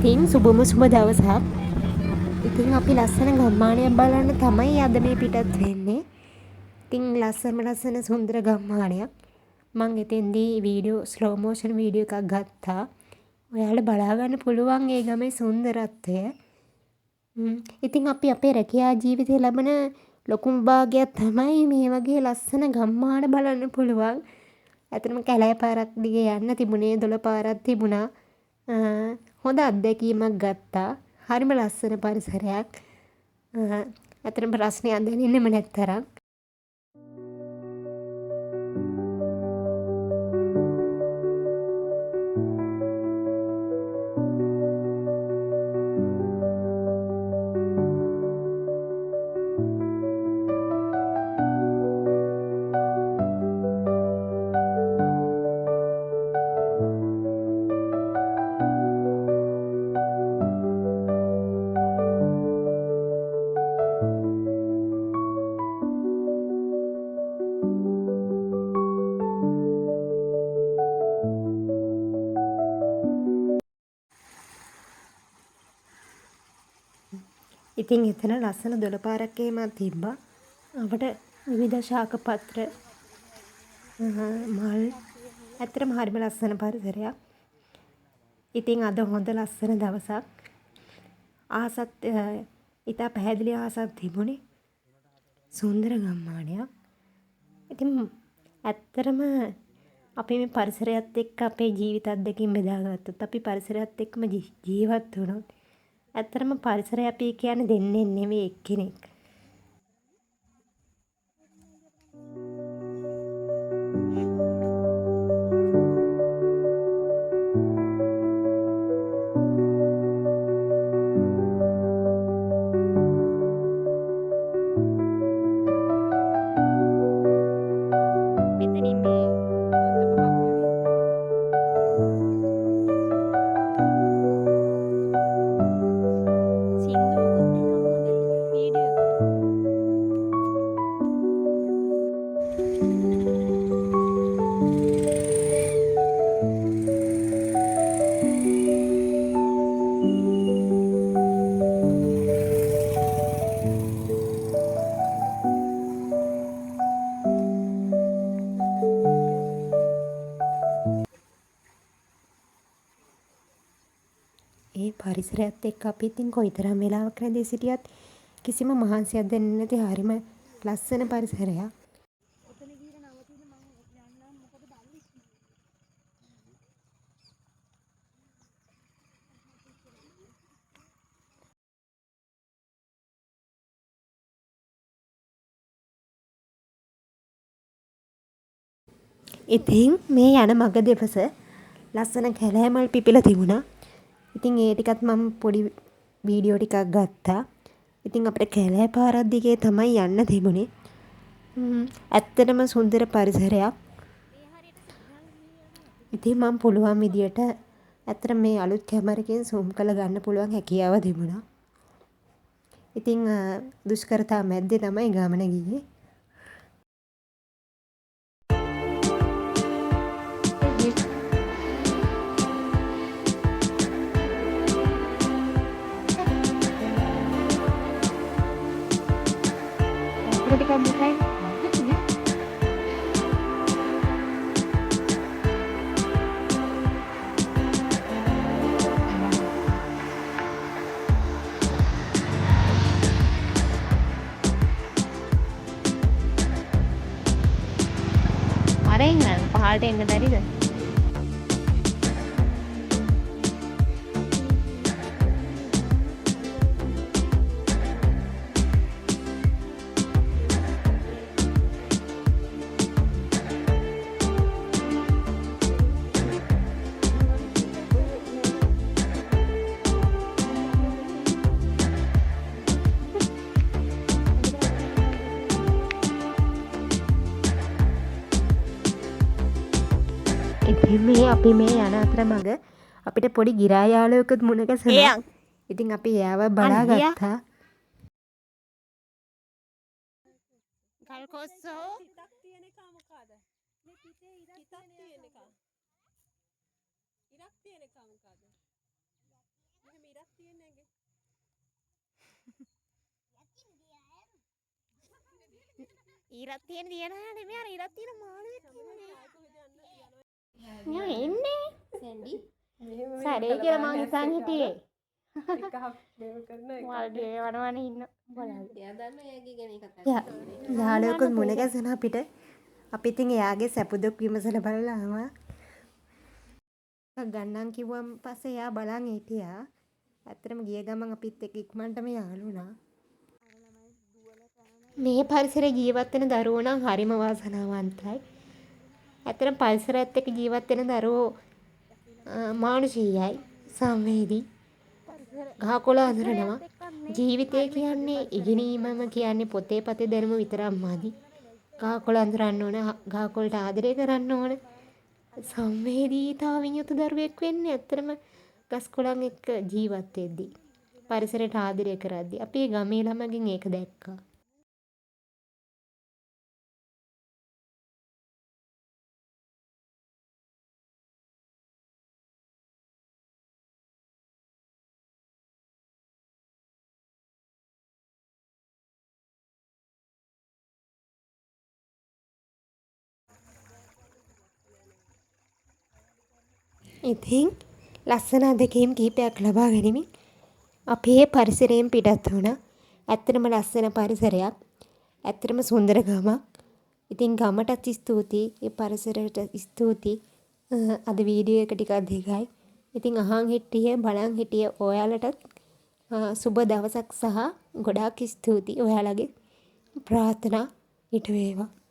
ඉතින් සුබම සුබ දවසක්. ඉතින් අපි ලස්සන ගම්මානයක් බලන්න තමයි අද මේ පිටත් වෙන්නේ. ඉතින් ලස්සන සුන්දර ගම්මානයක්. මං එතෙන්දී ස්ලෝ මෝෂන් වීඩියෝ එකක් ගත්තා. ඔයාලා බලා ගන්න පුළුවන් ඒ ගමේ සුන්දරත්වය. ඉතින් අපි අපේ රැකියා ජීවිතේ ලබන ලොකුම භාගයක් තමයි මේ වගේ ලස්සන ගම්මාන බලන්න පුළුවන්. ඇත්තටම කැලෑ පාරක් දිගේ යන්න තිබුණේ, දොළ පාරක් තිබුණා. හොඳ අත්දැකීමක් ගත්තා. හරිම ලස්සන පරිසරයක්. ඇත්තටම ප්‍රශ්නයක් දැනෙන්නෙම නැත්තරම්. ඉතින් එතන ලස්සන දොළ පාරක් එහෙමත් තිබ්බා. අපට විවිධ ශාක පත්‍ර මල් ඇත්තටම හරිම ලස්සන පරිසරයක්. ඉතින් අද හොඳ ලස්සන දවසක්. අහසත් ඉතා පැහැදිලි අහසක් තිබුණේ. සුන්දර ගම්මානයක්. ඉතින් ඇත්තටම අපි මේ පරිසරයත් එක්ක අපේ ජීවිත අත්දැකීම් බෙදාගත්තොත්, අපි පරිසරයත් එක්කම ජීවත් වුණොත්, ඇත්තටම පරිසරය අපි කියන්නේ දෙන්නේ නෙවෙයි එක්කෙනෙක්. ඒ පරිසරයත් එක්ක අපි ඉතින් කොයිතරම් වෙලාවක් රැඳී සිටියත් කිසිම මහන්සියක් දැනෙන්නේ නැති හරිම ලස්සන පරිසරයක්. ඉතින් මේ යන මග දෙපස ලස්සන කැලෑමල් පිපිලා තිබුණා. ඉතින් ඒ ටිකත් මම පොඩි වීඩියෝ ටිකක් ගත්තා. ඉතින් අපිට කැලෑ පාරක් දිගේ තමයි යන්න තිබුණේ. ඇත්තටම සුන්දර පරිසරයක්. ඉතින් මම පුළුවන් විදියට ඇත්තට මේ අලුත් කැමරකින් zoom කරලා ගන්න පුළුවන් හැකියාව තිබුණා. ඉතින් දුෂ්කරතා මැද්දේ තමයි ගමන ගියේ. ටිකක් දුකයි. මරෙන් පහළට එන්න බැරිද? ඉතින් මේ අපි මේ යන අතරමඟ අපිට පොඩි ගිරා යාළුවෙකුත් මුණ ගැසුණා. ඉතින් අපි එයාව බලා ගත්තා. ගල්කොස්සෝ හිතක් තියෙන එක මොකද? මේ පිටේ හිතක් තියෙන එක. ඉරක් තියෙන එක මොකද? මෙහෙම ඉරක් තියෙන තියනවා නෙමෙයි අර ඉරක් තියෙන මාළුවෙක් ඉන්නේ. යා එන්නේ. සැන්ඩි. සරේ කියලා මං හිතන් හිටියේ. වල්ගේ වනවනේ ඉන්න බලන්න. එයා දන්න එයාගේ ගැන කතා කරනවා. යාළුවෙකුත් මුණ ගැසෙන අපිට. අපි ඉතින් එයාගේ සැපදුක් විමසලා බලලා ආවා. ගන්නම් කිව්වම පස්සේ එයා බලන් හිටියා. ඇත්තටම ගිය ගමන් අපිත් එක්ක ඉක්මනටම යාළු වුණා. මේ පරිසරයේ ජීවත් වෙන දරුවෝ නම් හරිම වාසනාවන්තයි. ඇත්තටම පරිසරයත් එක්ක ජීවත් වෙන දරුවෝ මානුෂීයයි, සංවේදී, ගහකොළ අඳුරනවා. ජීවිතය කියන්නේ ඉගෙනීමම කියන්නේ පොතේ පතේ දැනුම විතරක් මදි. ගහකොළ අඳුරන්න ඕන, ගහකොළට ආදරය කරන්න ඕන. සංවේදීතාවෙන් යුතු දරුවෙක් වෙන්නේ ඇත්තටම ගස් කොළන් එක්ක ජීවත් වෙද්දී. පරිසරයට ආදරය කරද්දී. අපේ ගමේ ළමගෙන් ඒක දැක්කා. ඉතින් ලස්සන අත්දැකීම් කීපයක් ලබා ගනිමින් අපේ පරිසරයෙන් පිටත් වුණා. ඇත්තටම ලස්සන පරිසරයක්. ඇත්තටම සුන්දර ගමක්. ඉතින් ගමටත් ස්තුතියි. ඒ පරිසරයට ස්තුතියි. අද වීඩියෝ එක ටිකක් දිගයි. ඉතින් අහන් හිටියේ බලන් හිටියේ ඔයාලටත් සුබ දවසක් සහ ගොඩාක් ස්තුතියි. ඔයාලගේ ප්‍රාර්ථනා ඉටු වේවා.